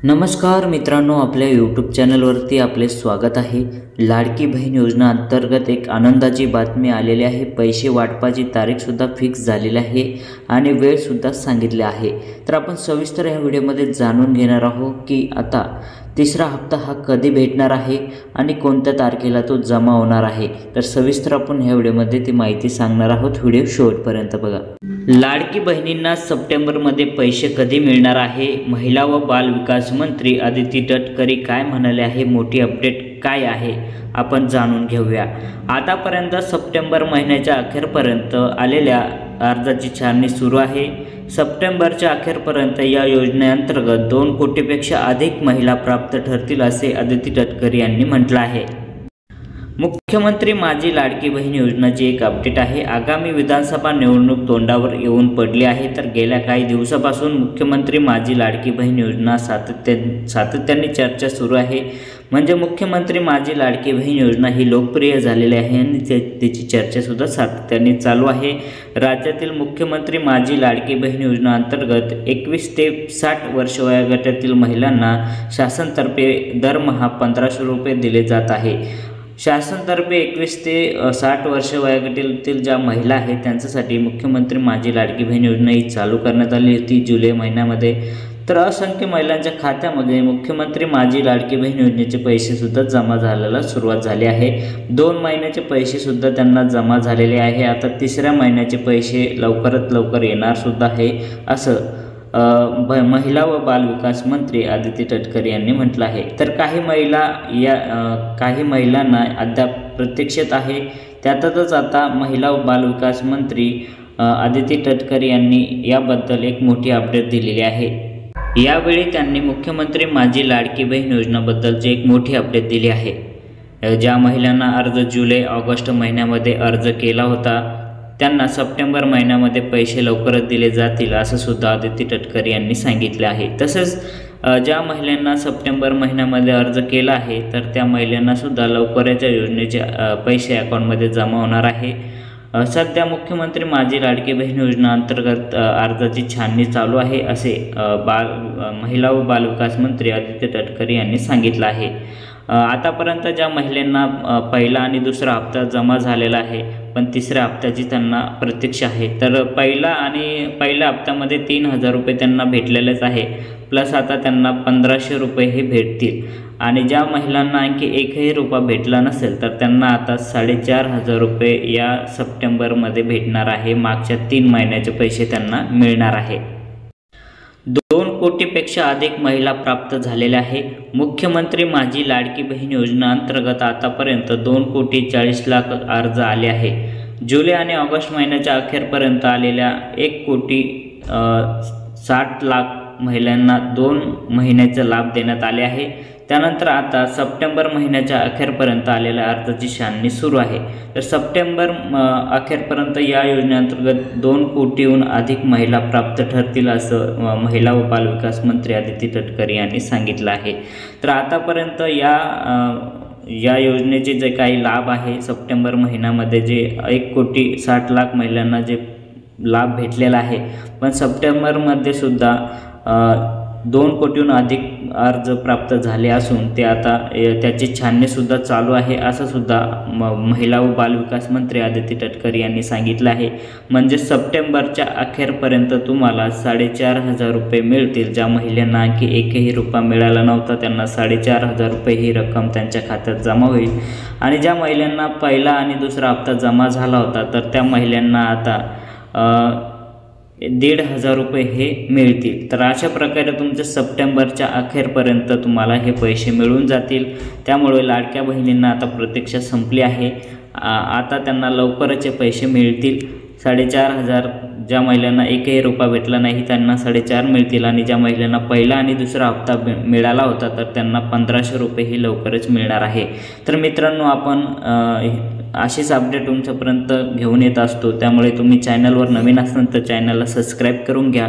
नमस्कार मित्रांनो, आपल्या यूट्यूब चॅनलवरती आपले स्वागत आहे। लाडकी बहीण योजना अंतर्गत एक आनंदाची बातमी आलेली आहे। पैसे वाटपाची तारीखसुद्धा फिक्स झालेली आहे आणि वेळसुद्धा सांगितली आहे। तर आपण सविस्तर या व्हिडिओमध्ये जाणून घेणार आहोत की आता तिसरा हप्ता हा कधी भेटणार आहे आणि कोणत्या तारखेला तो जमा होणार आहे। तर सविस्तर आपण ह्या व्हिडिओमध्ये ती माहिती सांगणार आहोत। व्हिडिओ शेवटपर्यंत बघा। लाडकी बहिणींना सप्टेंबरमध्ये पैसे कधी मिळणार आहे? महिला व बाल विकास मंत्री अदिती तटकरे काय म्हणाले आहे? मोठी अपडेट काय आहे आपण जाणून घेऊया। आतापर्यंत सप्टेंबर महिन्याच्या अखेरपर्यंत आलेल्या अर्जाची छाननी सुरू आहे। सप्टेंबरच्या अखेरपर्यंत या योजनेअंतर्गत 2 कोटीपेक्षा अधिक महिला प्राप्त ठरतील असे अदिती तटकरे यांनी म्हटलं आहे। मुख्यमंत्री माझी लाडकी बहीण योजनाची एक अपडेट आहे। आगामी विधानसभा निवडणूक तोंडावर येऊन पडली आहे। तर गेल्या काही दिवसापासून मुख्यमंत्री माझी लाडकी बहीण योजना सातत्याने चर्चा सुरू आहे। म्हणजे मुख्यमंत्री माझी लाडकी बहीण योजना ही लोकप्रिय झालेली आहे आणि त्याची चर्चा सुद्धा सातत्याने चालू आहे। राज्यातील मुख्यमंत्री माझी लाडकी बहीण योजना अंतर्गत 21 ते 60 वर्ष वयोगटातील महिलांना शासनातर्फे दरमहा 1500 रुपये दिले जात आहे। शासनातर्फे 21 ते 60 वर्ष वयोगटातील ज्या महिला आहेत त्यांच्यासाठी मुख्यमंत्री माझी लाडकी बहीण योजना ही चालू करण्यात आली होती जुलै महिन्यामध्ये। तर असंख्य महिलांच्या खात्यामध्ये मुख्यमंत्री माझी लाडकी बहीण योजनेचे पैसे सुद्धा जमा झालेला सुरुवात झाली आहे। 2 महिन्याचे पैसे सुद्धा त्यांना जमा झालेले आहे। आता तिसऱ्या महिन्याचे पैसे लवकरात लवकर येणार सुद्धा आहे असं महिला व बाल विकास मंत्री अदिती तटकरे यांनी म्हटलं आहे। तर काही महिलांना अद्याप प्रतीक्षेत आहे। त्यातच आता महिला व बाल विकास मंत्री अदिती तटकरे यांनी याबद्दल एक मोठी अपडेट दिलेली आहे। यावेळी त्यांनी मुख्यमंत्री माझी लाडकी बहीण योजनाबद्दलची एक मोठी अपडेट दिली आहे। ज्या महिलांना अर्ज जुलै ऑगस्ट महिन्यामध्ये अर्ज केला होता त्यांना सप्टेंबर महिन्यामध्ये पैसे लवकरच दिले जातील असं सुद्धा अदिती तटकरे यांनी सांगितले आहे। तसेच ज्या महिलांना सप्टेंबर महिन्यामध्ये अर्ज केला आहे तर त्या महिलांना सुद्धा लवकरच योजनेचे पैसे अकाउंटमध्ये जमा होणार आहे। सध्या मुख्यमंत्री माझी लाडकी बहीण योजना अंतर्गत अर्जाची छाननी चालू आहे असे महिला व बाल विकास मंत्री अदिती तटकरे यांनी सांगितलं आहे। आतापर्यंत ज्या महिलांना पहिला आणि दुसरा हप्ता जमा झालेला आहे पण तिसऱ्या हप्त्याची त्यांना प्रतीक्षा आहे। तर पहिल्या हप्त्यामध्ये 3000 रुपये त्यांना भेटलेलेच आहे, प्लस आता त्यांना 1500 रुपये हे भेटतील। आणि ज्या महिलांना आणखी एकही रुपया भेटला नसेल तर त्यांना आता 4500 रुपये या सप्टेंबरमध्ये भेटणार आहे। मागच्या 3 महिन्याचे पैसे त्यांना मिळणार आहे। 2 कोटीपेक्षा अधिक महिला प्राप्त झालेल्या आहे। मुख्यमंत्री माझी लाडकी बहीण योजना अंतर्गत आतापर्यंत 2,40,00,000 अर्ज आले आहे। जुलै आणि ऑगस्ट महिन्याच्या अखेरपर्यंत आलेल्या 1,60,00,000 महिलांना 2 महिन्याचा लाभ देण्यात आले आहे। त्यानंतर आता सप्टेंबर महिन्याच्या अखेरपर्यंत आलेल्या अर्जाची छाननी सुरू आहे। तर सप्टेंबर अखेरपर्यंत या योजनेअंतर्गत 2 कोटीहून अधिक महिला प्राप्त ठरतील असं महिला व बाल विकास मंत्री अदिती तटकरे यांनी सांगितलं आहे। तर आतापर्यंत या योजनेचे जे काही लाभ आहे सप्टेंबर महिन्यामध्ये जे 1,60,00,000 महिलांना जे लाभ भेटलेला आहे, पण सप्टेंबरमध्ये सुद्धा 2 कोटीहून अधिक अर्ज प्राप्त झाले असून ते आता त्याची छाननीसुद्धा चालू आहे असं सुद्धा महिला व बाल विकास मंत्री अदिती तटकरे यांनी सांगितलं आहे। म्हणजे सप्टेंबरच्या अखेरपर्यंत तुम्हाला 4500 रुपये मिळतील। ज्या महिलांना आणखी एकही रुपया मिळाला नव्हता त्यांना 4500 रुपये ही रक्कम त्यांच्या खात्यात जमा होईल। आणि ज्या महिलांना पहिला आणि दुसरा हप्ता जमा झाला होता तर त्या महिलांना आता 1,500 रुपये हे मिळतील। तर अशा प्रकारे तुमच्या सप्टेंबरच्या अखेरपर्यंत तुम्हाला हे पैसे मिळून जातील। त्यामुळे लाडक्या बहिणींना आता प्रतीक्षा संपली आहे। आता त्यांना लवकरच पैसे मिळतील। 4500 ज्या महिलांना एकही रुपया भेटला नाही त्यांना 4500 मिळतील आणि ज्या महिलांना पहिला आणि दुसरा हप्ता मिळाला होता तर त्यांना 1500 रुपये ही लवकरच मिळणार आहे। तर मित्रांनो, आपण अशीच अपडेट तुमच्यापर्यंत घेऊन येत असतो, त्यामुळे तुम्ही चॅनलवर नवीन असाल तर चॅनलला सबस्क्राईब करून घ्या।